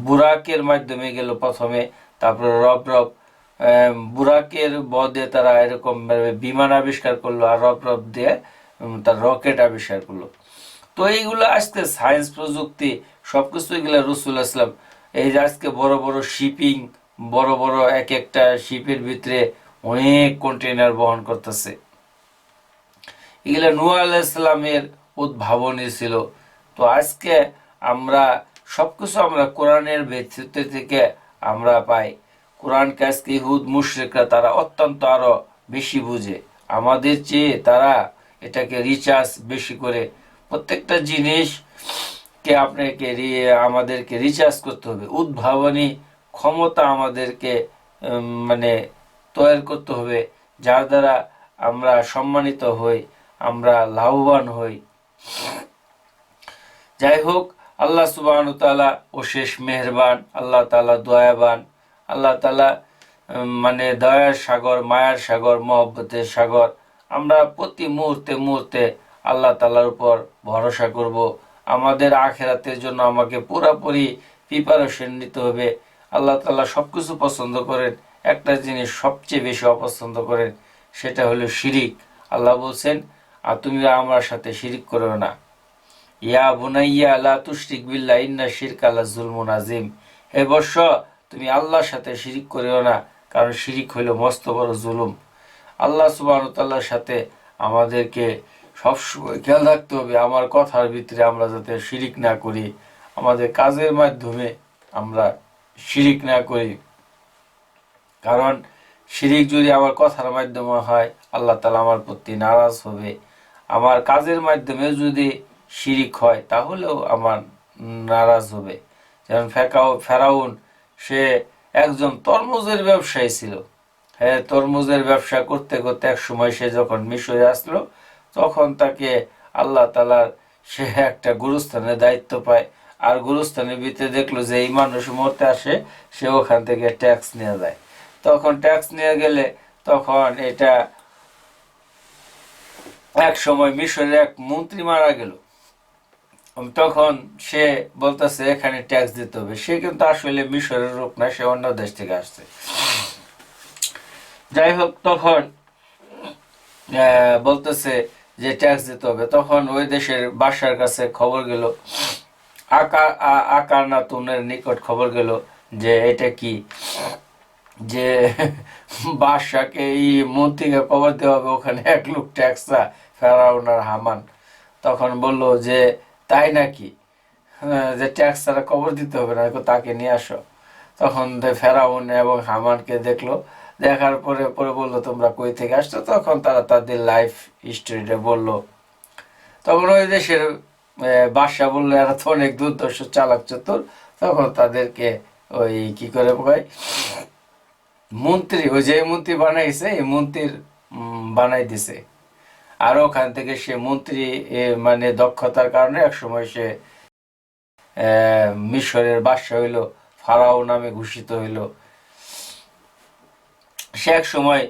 বুরাকের মাধ্যমে গেল প্রথমে, তারপরে রব রব বুরাকের বদে তারা এরকম বিমান আবিষ্কার করলো, আর রব রব দিয়ে তার রকেট আবিষ্কার করলো। তো এইগুলো আজকে সায়েন্স প্রযুক্তি সবকিছু এগুলো রসুল্লাহ ইসলাম এই যে আজকে বড় বড় শিপিং, বড় বড় এক একটা শিপের ভিতরে অনেক কন্টেনার বহন করতেছে, এগুলো নূহ আলাইহিস সালামের উদ্ভাবনী ছিল। তো আজকে আমরা সবকিছু আমরা কোরআনের ভিত্তিতে থেকে আমরা পাই। কোরআনকে আজকে ইহুদ মুশরিকরা তারা অত্যন্ত আরো বেশি বুঝে আমাদের চেয়ে, তারা এটাকে রিচার্জ বেশি করে। প্রত্যেকটা জিনিসকে আপনাকে আমাদেরকে রিচার্জ করতে হবে, উদ্ভাবনী ক্ষমতা আমাদেরকে মানে তৈরি করতে হবে, যার দ্বারা আমরা সম্মানিত হই, আমরা লাভবান হই। যাই হোক, আল্লাহ সুবহানাহু ওয়া তাআলা অশেষ মেহেরবান, আল্লাহ তাআলা দয়াবান, আল্লাহ তাআলা মানে দয়ার সাগর, মায়ার সাগর, মহব্বতের সাগর। আমরা প্রতি মুহূর্তে মুহূর্তে আল্লাহ তাআলার উপর ভরসা করব। আমাদের আখিরাতের জন্য আমাকে পুরোপুরি প্রিপারেশন নিতে হবে। আল্লাহ তাআলা সব কিছু পছন্দ করেন, একটা জিনিস সবচেয়ে বেশি অপছন্দ করেন, সেটা হলো শিরিক। আল্লাহ বলছেন, আর তুমি আমার সাথে শিরিক করো না। ইয়া বুনাইয়া লা তুশরিক বিল্লাহ ইন্না শিরকা লাযুলমুন আযীম। হে বৎস, তুমি আল্লাহর সাথে শিরিক করিও না, কারণ শিরিক হইল মস্ত বড় জুলুম। আল্লাহ সুবহানাহু ওয়া তাআলার সাথে আমাদেরকে সবসময় খেয়াল রাখতে হবে, আমার কথার ভিতরে আমরা যাতে শিরিক না করি, আমাদের কাজের মাধ্যমে আমরা শিরিক না করি। কারণ শিরিক যদি আমার কথার মাধ্যমে হয়, আল্লাহ তাআলা আমার প্রতি নারাজ হবে। আমার কাজের মাধ্যমে যদি শিরিক হয় তাহলেও আমার নারাজ হবে। যেমন ফেরাউন, সে একজন তরমুজের ব্যবসায়ী ছিল। হ্যাঁ, তরমুজের ব্যবসা করতে করতে এক সময় সে যখন মিশরে আসলো, তখন তাকে আল্লাহ তাআলার সে একটা গুরুস্থানের দায়িত্ব পায়। আর গুরুস্থানের ভিতরে দেখলো যে এই মানুষ মরতে আসে, সে ওখান থেকে ট্যাক্স নিয়ে যায়। তখন ট্যাক্স নিয়ে গেলে তখন এটা এক সময় মিশরের এক মন্ত্রী মারা গেল, তখন সে বলতেছে এখানে ট্যাক্স দিতে হবে। সে কিন্তু আসলে মিশরের লোক না, সে অন্য দেশ থেকে আসছে। যাই হোক, তখন বলতেছে যে ট্যাক্স দিতে হবে। তখন ওই দেশের বাদশার কাছে খবর গেল, আকার নাতুনের নিকট খবর গেল যে এটা কি, যে বাদশাকে এই মন্ত্রীকে খবর দেওয়া হবে ওখানে এক লোক ট্যাক্স ফেরাউন আর হামান। তখন বলল যে তাই নাকি, যে ট্যাক্স ছাড়া খবর দিতে হবে না, তাকে নিয়ে আসো। তখন ফেরাউন এবং হামানকে দেখলো, দেখার পরে পরে বললো তোমরা কই থেকে আসছো। তখন তারা তাদের লাইফ হিস্টোরিটা বললো। তখন ওই দেশের বাদশা বললো এরা তো অনেক দুর্দর্শ চালাক চতুর। তখন তাদেরকে ওই কি করে কয় মন্ত্রী, ওই যে মন্ত্রী বানাইছে এই মন্ত্রীর বানাই দিছে। আর ওখান থেকে সে মন্ত্রী মানে দক্ষতার কারণে একসময় সে মিশরের বাদশা হইল, ফারাও নামে ঘোষিত হইল। সে এক সময়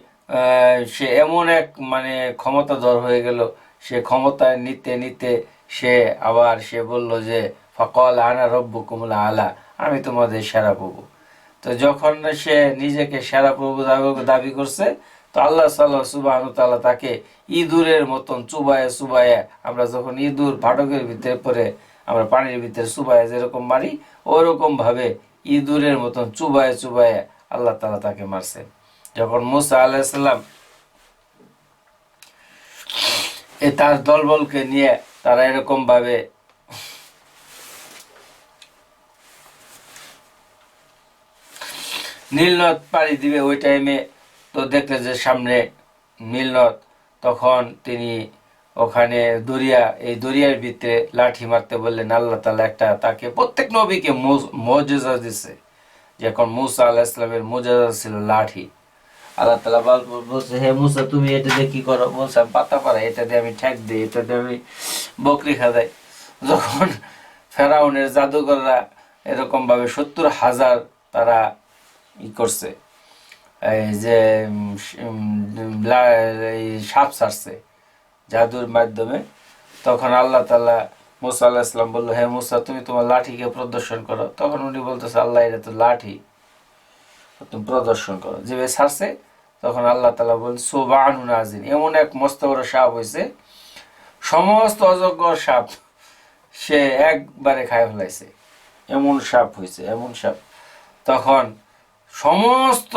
সে এমন এক মানে ক্ষমতাধর হয়ে গেল, সে ক্ষমতায় নিতে নিতে সে আবার সে বলল যে ফাকাল আনা রব্বুকুমুল আলা, আমি তোমাদের সেরা প্রভু। তো যখন সে নিজেকে সেরা প্রভু দাবি করছে, তো আল্লাহ সুবহানাহু ওয়া তাআলা তাকে ইঁদুরের মতন চুবায়ে চুবায়ে, আমরা যখন ইঁদুর ফাটকের ভিতরে পড়ে আমরা পানির ভিতরে চুবায়ে যেরকম মারি, ওরকম ভাবে ইঁদুরের মতন চুবায়ে চুবায়ে আল্লাহ তাআলা তাকে মারছে। যখন মুসা আলাইহিস সালাম তার দলবলকে নিয়ে তারা এরকম ভাবে নীলনদ পাড়ি দিবে ওই টাইমে, তো দেখলে যে সামনে নীলনদ, তখন তিনি ওখানে এই দরিয়ার ভিতরে লাঠি মারতে বললেন। আল্লাহ তাআলা একটা তাকে প্রত্যেক নবীকে মুজিজা দিচ্ছে, যে এখন মুসা আলাইহিস সালামের মুজিজা ছিল লাঠি। আল্লাহ তাআলা বলছে, হে মুসা তুমি এটা দিয়ে কি করো? বলছে আমি পাতা পাড়াই, এটা দিয়ে আমি ঠেক দিই, এটা দিয়ে আমি বকরি খাদাই। যখন ফেরাউনের জাদুকররা এরকম ভাবে 70,000 তারা করছে, এই যে এই সাপ ছাড়ছে জাদুর মাধ্যমে, তখন আল্লাহ তাআলা মুসা আলাইহিস সালাম বললো, হে মুসা তুমি তোমার লাঠিকে প্রদর্শন করো। তখন উনি বলতেছে, আল্লাহ এটা তো লাঠি, তুমি প্রদর্শন করো। যেভাবে ছাড়ছে, তখন আল্লাহ তাআলা বলেন সুবহানুন নাজিন, এমন এক মস্ত বড় সাপ হয়েছে, সমস্ত অযোগ্য সাপ সে একবারে খায় ফেলাইছে, এমন সাপ হয়েছে, এমন সাপ। তখন সমস্ত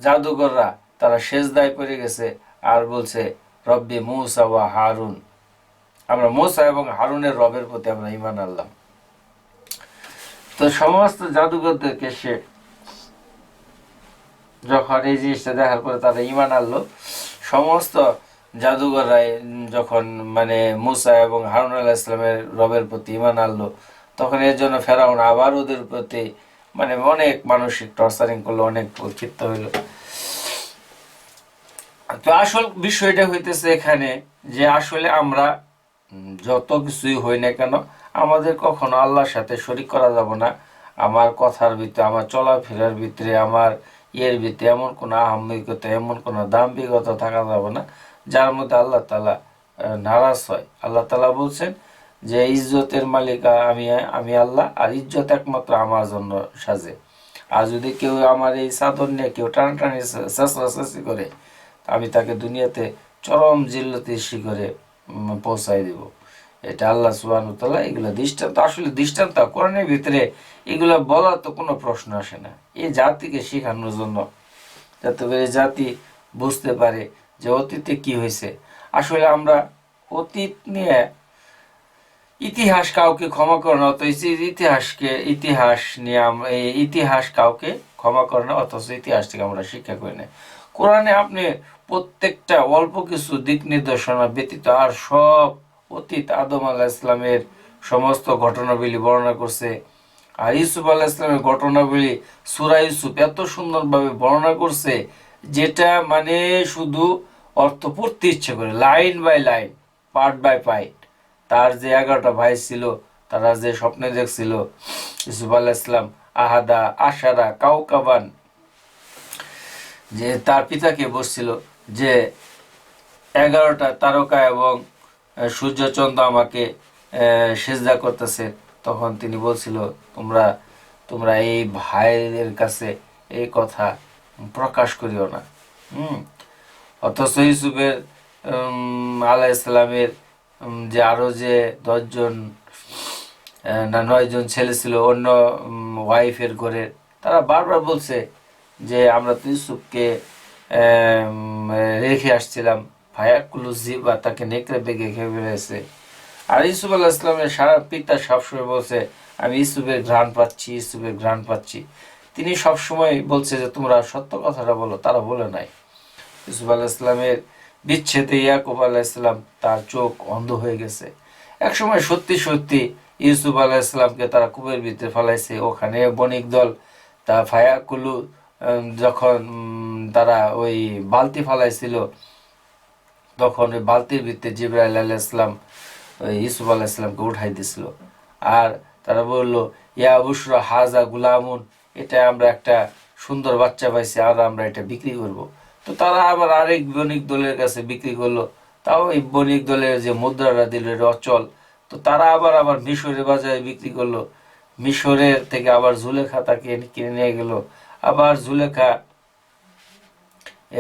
জাদুঘররা তারা সেজদায় পড়ে গেছে আর বলছে, রব্বি মুসা ওয়া হারুন, আমরা মুসা এবং হারুনের রবের প্রতি আমরা ঈমান আনলাম। তো সমস্ত জাদুঘরদেরকে সে যখন এই জিনিসটা দেখার পরে তারা ঈমান আনলো, সমস্ত জাদুঘররাই যখন মানে মুসা এবং হারুন আলাইহিস সালামের রবের প্রতি ঈমান আনলো, তখন এর জন্য ফেরাউন আবার ওদের প্রতি মানে অনেক মানসিক টর্চারিং করলো, অনেক ক্ষিপ্ত হইল। তো আসল বিষয়টা হইতেছে এখানে যে আসলে আমরা যত কিছুই হই না কেন, আমাদের কখনো আল্লাহর সাথে শরীক করা যাব না। আমার কথার ভিতরে, আমার চলাফেরার ভিতরে, আমার ইয়ের ভিতরে এমন কোনো আহম্মিকতা, এমন কোনো দাম্ভিকতা থাকা যাবে না যার মধ্যে আল্লাহ তাআলা নারাজ হয়। আল্লাহ তাআলা বলছেন যে ইজ্জতের মালিক আমি, আমি আল্লাহ, আর ইজ্জত একমাত্র আমার জন্য সাজে। আর যদি কেউ আমার এই চাদর নিয়ে কেউ টানাটানি চেঁচাচেঁচি করে, আমি তাকে দুনিয়াতে চরম জিল্লতি শিখরে পৌঁছাই দিব। এটা আল্লাহ সুবহানাহু ওয়া তাআলা এগুলো দৃষ্টান্ত, আসলে দৃষ্টান্ত কোরআনের ভিতরে এগুলো বলা তো কোনো প্রশ্ন আসে না, এই জাতিকে শেখানোর জন্য, যাতে করে জাতি বুঝতে পারে যে অতীতে কি হয়েছে। আসলে আমরা অতীত নিয়ে ইতিহাস কাউকে ক্ষমা করে না, অথচ ইতিহাস নিয়ে এই ইতিহাস কাউকে ক্ষমা করে না, অথচ ইতিহাস থেকে আমরা শিক্ষা করি না। কোরআনে আপনি প্রত্যেকটা অল্প কিছু দিক নির্দেশনা ব্যতীত আর সব অতীত আদম আলাইহিস সালামের সমস্ত ঘটনাবলী বর্ণনা করছে। আর ইউসুফ আলাইহিস সালামের ঘটনাবলী সূরা ইউসুফ এত সুন্দরভাবে বর্ণনা করছে, যেটা মানে শুধু অর্থ পড়তে ইচ্ছে করে, line by line, part by part. তার যে 11টা ভাই ছিল, তারা যে স্বপ্নে দেখছিল, ইউসুফ আলাইহিস সালাম আহাদা আশারা কাউকাবান, যে তার পিতাকে বলছিল যে 11টা তারকা এবং সূর্য চন্দ্র আমাকে সিজদা করতেছে। তখন তিনি বলছিল, তোমরা তোমরা এই ভাইদের কাছে এই কথা প্রকাশ করিও না। অথচ ইউসুফের আলাইহিস সালামের যে আরো যে 10জন না 9জন ছেলে ছিল অন্য ওয়াইফের ঘরে, তারা বারবার বলছে যে আমরা তো ইউসুফকে রেখে আসছিলাম, ভায়াকুলু জিবা, তাকে নেকড়ে বেগে খেয়ে ফেলেছে। আর ইউসুফ আলাইহিস সালামের সারা পিতা সবসময় বলছে, আমি ইউসুফের ঘ্রাণ পাচ্ছি, ইউসুফের ঘ্রাণ পাচ্ছি। তিনি সবসময় বলছে যে তোমরা সত্য কথাটা বলো, তারা বলে নাই। ইউসুফ আলাইহিস সালামের বিচ্ছেদে ইয়াকুব আলাইহিস সালাম তার চোখ অন্ধ হয়ে গেছে। একসময় সত্যি সত্যি ইউসুফ আলাইহিস সালামকে তারা কূপের ভিতরে ফেলাইছে। ওখানে বণিক দল তা ফায়াকুলু যখন তারা ওই বালতি ফালাইছিল, তখন ওই বালতির ভিতরে জিবরাইল আলাইহিস সালাম ওই ইউসুফ আলাইহিস সালামকে উঠাই দিছিল। আর তারা বলল, ইয়া বুশরা হাজা গুলামুন, এটা আমরা একটা সুন্দর বাচ্চা পাইছি, আর আমরা এটা বিক্রি করব। তো তারা আবার আরেক বণিক দলের কাছে বিক্রি করলো। তাও এই বণিক দলের যে মুদ্রাটা দিল এটা অচল। তো তারা আবার মিশরের বাজারে বিক্রি করলো। মিশরের থেকে আবার জুলেখা তাকে কিনে নিয়ে গেল। আবার জুলেখা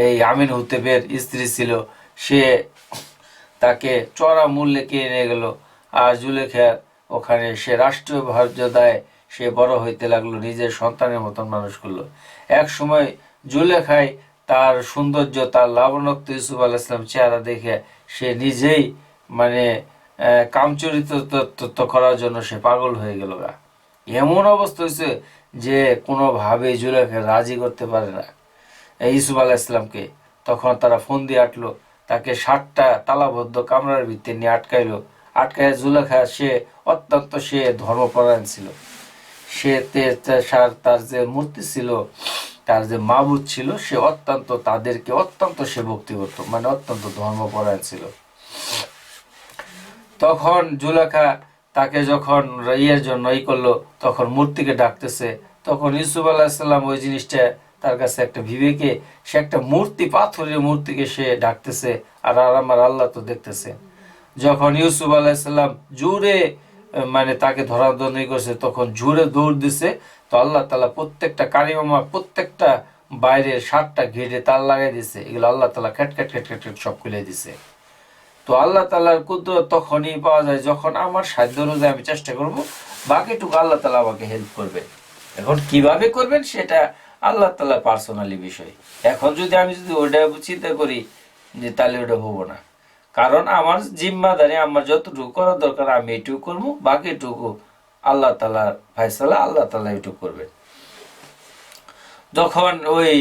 এই আমিন হুতেবের স্ত্রী ছিল, সে তাকে চড়া মূল্যে কিনে নিয়ে গেল। আর জুলেখা ওখানে সে রাষ্ট্রীয় মর্যাদায় সে বড় হইতে লাগলো, নিজের সন্তানের মতন মানুষ করলো। এক সময় জুলেখায় তার সৌন্দর্য, তার লাবণ্যত্ব, ইউসুফ আলাইহিস সালাম চেহারা দেখে সে নিজেই মানে কামচরিত করার জন্য সে পাগল হয়ে গেল। এমন অবস্থা হয়েছে যে কোনোভাবে জুলেখা রাজি করতে পারে না ইউসুফ আলাইহিসসালামকে। তখন তারা ফোন দিয়ে আটলো, তাকে 7টা তালাবদ্ধ কামরার ভিতরে নিয়ে আটকাইলো। আটকায় জুলেখা সে ধর্মপরায়ণ ছিল। তার যে মূর্তি ছিল, তার যে মাবুদ ছিল, তাদেরকে অত্যন্ত সে ভক্তি করতো, মানে অত্যন্ত ধর্মপরায়ণ ছিল। তখন জুলেখা তাকে যখন ইয়ের জন্য করলো, তখন মূর্তিকে ডাকতেছে। তখন ইউসুফ আলাহিসাল্লাম ওই জিনিসটা তার কাছে একটা বিবেকে, সে একটা মূর্তি, পাথরের মূর্তিকে সে ডাকতেছে, আর আমার আল্লাহ তো দেখতেছে। যখন ইউসুফ আলাহিসাল্লাম জোরে মানে তাকে ধরাধরি করছে, তখন জোরে দৌড় দিছে। তো আল্লাহ তালা প্রত্যেকটা কারিমামা, প্রত্যেকটা বাইরের 7টা গেটে তার লাগাই দিছে। এগুলো আল্লাহ তালা খ্যাট খ্যাট খ্যাট খ্যাট খ্যাট সব খুলে দিছে। তো আল্লাহ তালার কুদরত তখনই পাওয়া যায় যখন আমার সাধ্য অনুযায়ী আমি চেষ্টা করব, বাকিটুকু আল্লাহ তালা আমাকে হেল্প করবে। এখন কিভাবে করবেন সেটা আল্লাহ তালা পার্সোনালি বিষয়। এখন আমি যদি ওটা চিন্তা করি, যে তাহলে ওটা হবো না। কারণ আমার জিম্মাদারি, আমার যতটুকু করার দরকার আমি এটুকু করবো, বাকিটুকু আল্লাহ তালার ফায়সালা, আল্লাহ তালা এটুকু করবেন। যখন ওই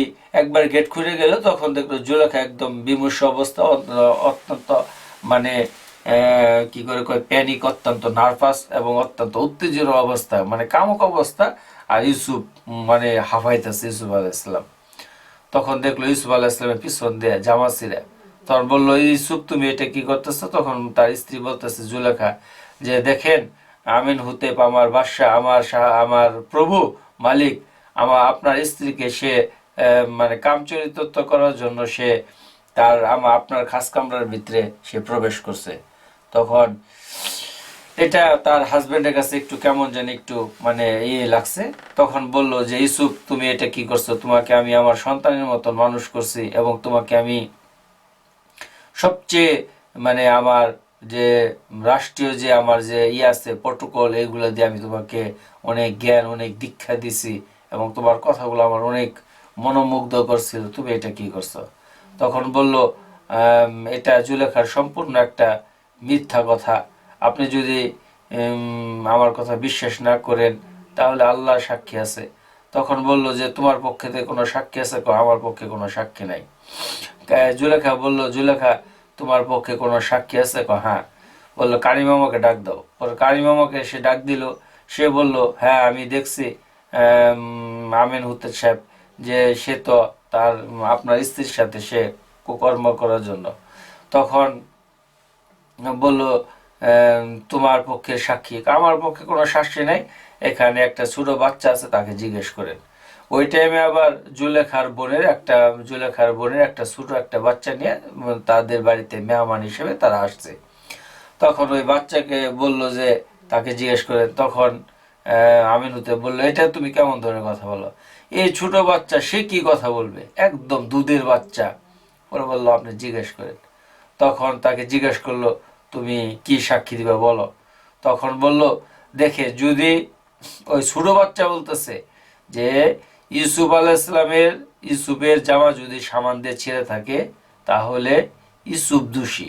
একবার গেট খুলে গেল, তখন দেখলো জুলেখা একদম বিমর্ষ অবস্থা, অত্যন্ত মানে কি করে কয় প্যানিক, অত্যন্ত নার্ভাস এবং অত্যন্ত উত্তেজিত অবস্থা, মানে কামক অবস্থা। আর ইউসুফ মানে হাফাইতেছে ইউসুফ আলাইহিসসালাম। তখন দেখলো ইউসুফ আলাইহিসসালামের পিছন দিয়ে জামা ছিঁড়ে। তখন বললো, ইউসুফ তুমি এটা কি করতেছো? তখন তার স্ত্রী বলতেছে জুলেখা, যে দেখেন আমিন হুতেপ আমার বাদশা, আমার প্রভু মালিক, আপনার স্ত্রীকে সে মানে কামচরিত্র করার জন্য সে আপনার খাস কামরার ভিতরে সে প্রবেশ করছে। তখন এটা তার হাজবেন্ডের কাছে একটু কেমন জানি একটু মানে লাগছে। তখন বলল যে ইউসুফ তুমি এটা কি করছো? তোমাকে আমি আমার সন্তানের মতো মানুষ করছি, এবং তোমাকে আমি সবচেয়ে মানে আমার যে রাষ্ট্রীয় যে আমার যে আছে প্রটোকল, এগুলো দিয়ে আমি তোমাকে অনেক জ্ঞান, অনেক দীক্ষা দিছি, এবং তোমার কথাগুলো আমার অনেক মনোমুগ্ধ করছিল, তুমি এটা কি করছো? তখন বলল, এটা জুলেখার সম্পূর্ণ একটা মিথ্যা কথা। আপনি যদি আমার কথা বিশ্বাস না করেন, তাহলে আল্লাহ সাক্ষী আছে। তখন বলল যে তোমার পক্ষে কোনো সাক্ষী আছে? আমার পক্ষে কোনো সাক্ষী নাই। জুলেখা বলল, জুলেখা তোমার পক্ষে কোনো সাক্ষী আছে? হ্যাঁ। বললো কারি মামাকে ডাক দাও। কারি মামাকে সে ডাক দিল। সে বলল, হ্যাঁ আমি দেখছি আমিন হুতেব সাহেব, যে সে তো তার আপনার স্ত্রীর সাথে সে কুকর্ম করার জন্য। তখন বলল, তোমার পক্ষে সাক্ষী? আমার পক্ষে কোনো সাক্ষী নাই, এখানে একটা ছোট বাচ্চা আছে, তাকে জিজ্ঞেস করেন। ওই টাইমে আবার জুলেখার বোনের একটা ছোট একটা বাচ্চা নিয়ে তাদের বাড়িতে মেহমান হিসেবে তারা আসছে। তখন ওই বাচ্চাকে বলল যে তাকে জিজ্ঞেস করেন। তখন আমিনুতে বললো, এটা তুমি কেমন ধরনের কথা বলো? এই ছোট বাচ্চা সে কি কথা বলবে, একদম দুধের বাচ্চা। ওরা বললো আপনি জিজ্ঞেস করেন। তখন তাকে জিজ্ঞেস করলো, তুমি কি সাক্ষী দিবা বলো। তখন বলল, দেখে যদি ওই ছোট বাচ্চা বলতেছে যে ইউসুফের জামা যদি সামান দিয়ে ছেড়ে থাকে, তাহলে ইউসুফ দোষী।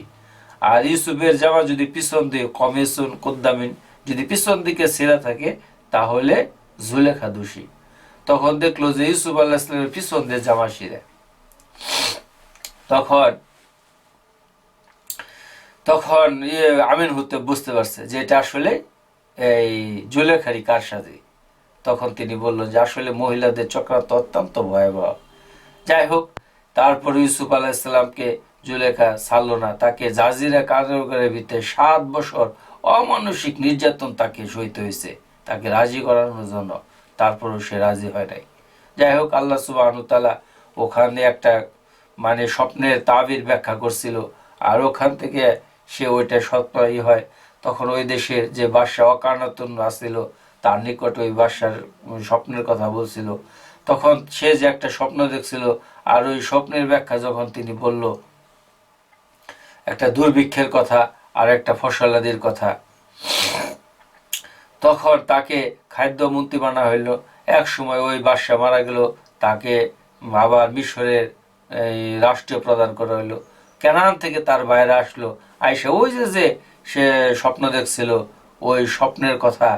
আর ইউসুফের জামা যদি পিছন দিয়ে কমেসুন কোদ্দামিন যদি পিছন দিকে ছেঁড়া থাকে, তাহলে জুলেখা দোষী। তখন দেখলো যে ইউসুফ আল্লাহ ইসলামের পিছন দিয়ে জামা ছিঁড়ে। তখন তখন আমিন হতে বুঝতে পারছে যে এটা আসলে এই জুলেখারই কারসাজি। তখন তিনি বললেন যে আসলে মহিলাদের চক্রান্ত অত্যন্ত ভয়াবহ। যাই হোক, তারপর ইউসুফ আলাহিসাল্লামকে জুলেখা ছাড়ল না, তাকে জাজিরা কারাগারের ভিতরে 7 বছর অমানসিক নির্যাতন তাকে সইতে হয়েছে, তাকে রাজি করানোর জন্য। তারপরও সে রাজি হয় নাই। যাই হোক, আল্লাহ সুবহানাহু ওয়া তাআলা ওখানে একটা মানে স্বপ্নের তাবির ব্যাখ্যা করছিল, আর ওখান থেকে সে ওইটা সত্যই হয়। তখন ওই দেশের যে বাদশা অকারনাতুন আসছিল, তার নিকট ওই বাদশার স্বপ্নের কথা বলছিল। তখন সে যে একটা স্বপ্ন দেখছিল, আর ওই স্বপ্নের ব্যাখ্যা যখন তিনি বলল, একটা দুর্ভিক্ষের কথা আর একটা ফসলাদির কথা, তখন তাকে খাদ্যমন্ত্রী বানা হইল। এক সময় ওই বাদশা মারা গেল, তাকে আবার মিশরের এই রাষ্ট্রীয় প্রদান করা হইলো। কেনান থেকে তার বাইরে আসলো, আইসা ওই যে সে স্বপ্ন দেখছিল, ওই স্বপ্নের কথা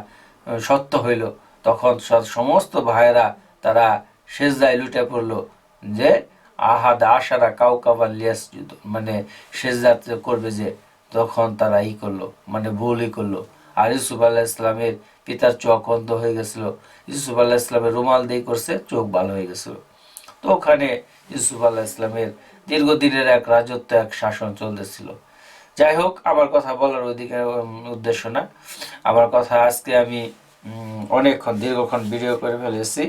সত্য হইল। তখন সমস্ত ভাইয়েরা তারা সেজদায় লুটে পড়লো যে আহাদ আশারা কাউকাবান লিয়াসজুদ, মানে সেজদা করবে যে, তখন তারা করলো, মানে ভুলই করলো। আর ইউসুফ আল্লাহ ইসলামের পিতার চোখ অন্ধ হয়ে গেছিল, ইউসুফ আল্লাহ ইসলামের রুমাল দিয়ে করছে, চোখ ভালো হয়ে গেছিল। তো ওখানে ইউসুফ আল্লাহ ইসলামের দীর্ঘদিনের এক রাজত্ব, এক শাসন চলতেছিল। যাই হোক, আমার কথা বলার ওইদিকে উদ্দেশ্য না। আমার কথা আজকে আমি অনেকক্ষণ দীর্ঘক্ষণ ভিডিও করে ফেলেছি।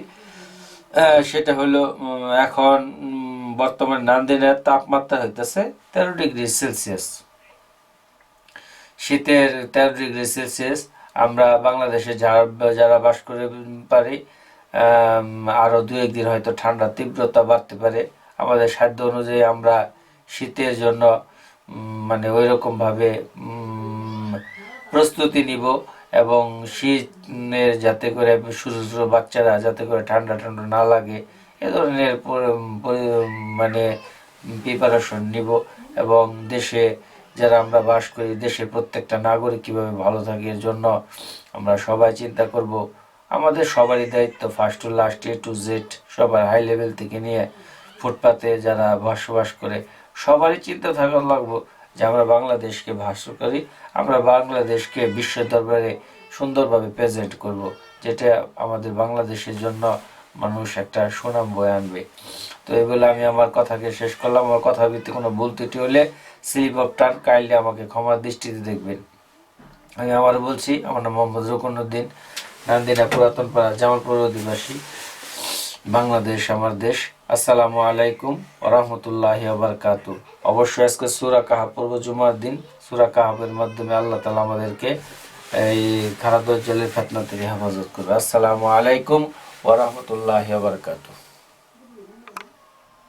সেটা হলো এখন বর্তমান নান্দিনের তাপমাত্রা হইতেছে 13 ডিগ্রি সেলসিয়াস, শীতের 13 ডিগ্রি সেলসিয়াস। আমরা বাংলাদেশে যারা বাস করে পারি, আরও 2-1 দিন হয়তো ঠান্ডা তীব্রতা বাড়তে পারে। আমাদের সাধ্য অনুযায়ী আমরা শীতের জন্য মানে ওই রকমভাবে প্রস্তুতি নিব, এবং শীতের যাতে করে ছোটো ছোটো বাচ্চারা যাতে করে ঠান্ডা ঠান্ডা না লাগে এ ধরনের মানে প্রিপারেশন নিব। এবং দেশে যারা আমরা বাস করি, দেশের প্রত্যেকটা নাগরিক কীভাবে ভালো থাকে এর জন্য আমরা সবাই চিন্তা করব। আমাদের সবারই দায়িত্ব, first to last, A to Z, সবার হাই লেভেল থেকে নিয়ে ফুটপাতে যারা বসবাস করে সবারই চিন্তা থাকা লাগবো যে আমরা বাংলাদেশকে ভাস্কর করি, আমরা বাংলাদেশকে বিশ্ব দরবারে সুন্দরভাবে প্রেজেন্ট করব, যেটা আমাদের বাংলাদেশের জন্য মানুষ একটা সুনাম বয়ে আনবে। তো এই বলে আমি আমার কথাকে শেষ করলাম। আমার কথা ভিত্তিক কোনো ভুল ত্রুটি হলে স্লিপ অফ টান কাইন্ডলি আমাকে ক্ষমার দৃষ্টিতে দেখবেন। আমি আবার বলছি, আমার নাম মোহাম্মদ রুকনুদ্দিন, নান্দিনা পুরাতন পাড়া, জামালপুর অধিবাসী, বাংলাদেশ আমার দেশ। আসসালামু আলাইকুম ওরহমতুল্লাহি ওয়াবারাকাতু। অবশ্যই আজকে সূরা কাহাফ পড়ব জুমার দিন। সূরা কাহাফের মাধ্যমে আল্লাহ তাআলা আমাদেরকে এই খারাপ দজ্জালের ফিতনা থেকে হেফাজত করবে। আসসালামু আলাইকুম ওরহমতুল্লাহি ওয়াবারাকাতু।